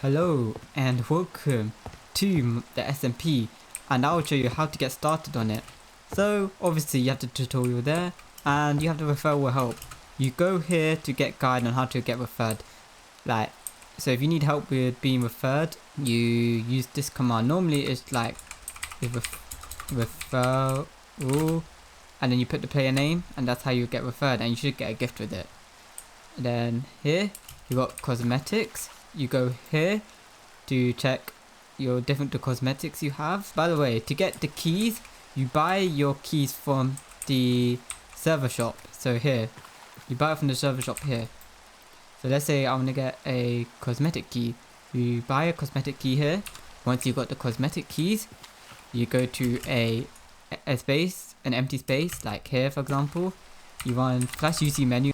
Hello and welcome to the SMP, and I'll show you how to get started on it. So obviously you have the tutorial there and you have the referral help. You go here to get guide on how to get referred. So if you need help with being referred, you use this command. Normally it's like referral, and then you put the player name and that's how you get referred, and you should get a gift with it. And then here you got cosmetics. You go here to check your the cosmetics you have. By the way, to get the keys, you buy your keys from the server shop. So here, you buy it from the server shop here. So let's say I want to get a cosmetic key. You buy a cosmetic key here. Once you've got the cosmetic keys, you go to an empty space, like here for example. You run /UC menu,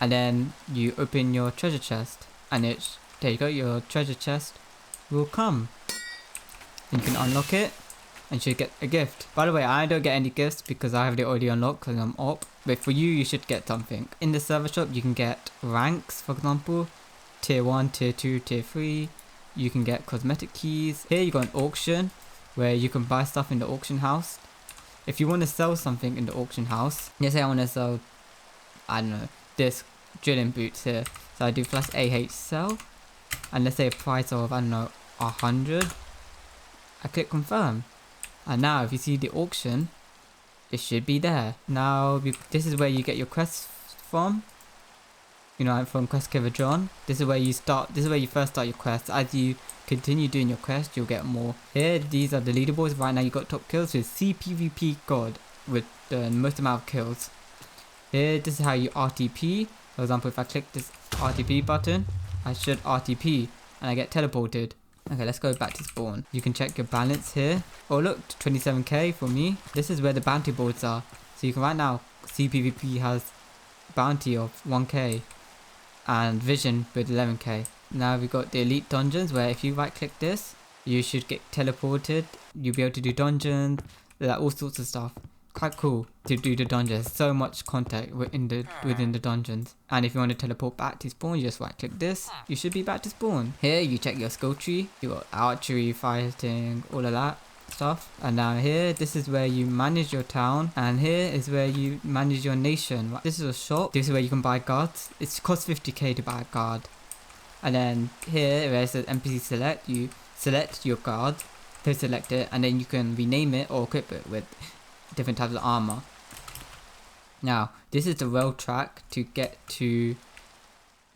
and then you open your treasure chest, and there you go, your treasure chest will come. You can unlock it and you should get a gift. By the way, I don't get any gifts because I have it already unlocked because I'm op. But for you should get something. In the server shop you can get ranks, for example, tier 1, tier 2, tier 3. You can get cosmetic keys. Here you got an auction where you can buy stuff in the auction house. If you want to sell something in the auction house, let's say I want to sell, I don't know, this drilling boots here. So I do +AH sell. And let's say a price of, I don't know, 100. I click confirm, and now if you see the auction, it should be there. Now this is where you get your quests from. You know, I'm from Quest Giver John. This is where you start. This is where you first start your quests. As you continue doing your quest, you'll get more. Here, these are the leaderboards. Right now, you got top kills with CPVP God with the most amount of kills. Here, this is how you RTP. For example, if I click this RTP button, I should RTP and I get teleported. Okay, let's go back to spawn. You can check your balance here. Oh look, 27k for me. This is where the bounty boards are. So you can right now see PvP has bounty of 1k and vision with 11k. Now we've got the elite dungeons where if you right click this, you should get teleported. You'll be able to do dungeons, like all sorts of stuff. Quite cool to do the dungeons. So much content within the dungeons. And if you want to teleport back to spawn, you just right click this. You should be back to spawn. Here you check your skill tree. You got archery, fighting, all of that stuff. And now here, this is where you manage your town, and here is where you manage your nation. This is a shop. This is where you can buy guards. It costs 50k to buy a guard. And then here where it says NPC select, you select your guard, to select it, and then you can rename it or equip it with different types of armor. Now this is the rail track to get to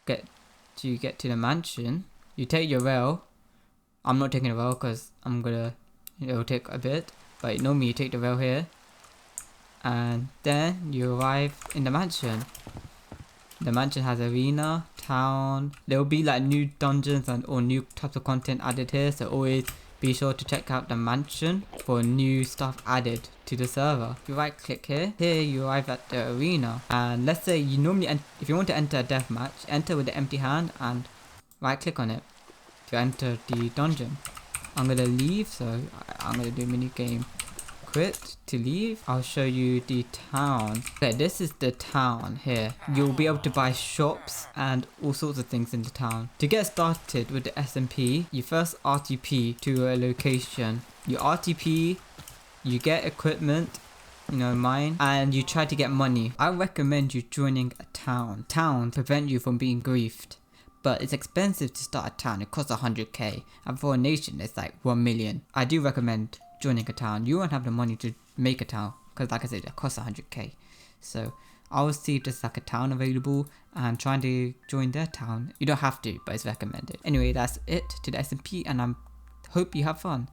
the mansion. You take your rail. I'm not taking a rail because it'll take a bit, but normally you take the rail here, and then you arrive in the mansion. The mansion has arena, town. There will be like new dungeons or new types of content added here, so always be sure to check out the mansion for new stuff added to the server. If you right click here, you arrive at the arena, and let's say you normally if you want to enter a deathmatch, enter with the empty hand and right click on it to enter the dungeon. I'm gonna leave, so I'm gonna do mini game quit to leave. I'll show you the town. Okay, this is the town here. You'll be able to buy shops and all sorts of things in the town. To get started with the SMP, you first RTP to a location. You RTP, you get equipment, mine, and you try to get money. I recommend you joining a town. Towns prevent you from being griefed, but it's expensive to start a town. It costs 100k, and for a nation it's like 1 million. I do recommend joining a town. You won't have the money to make a town because, like I said, it costs 100k. So I will see if there's like a town available and trying to join their town. You don't have to, but it's recommended. Anyway, that's it to the SMP, and I hope you have fun.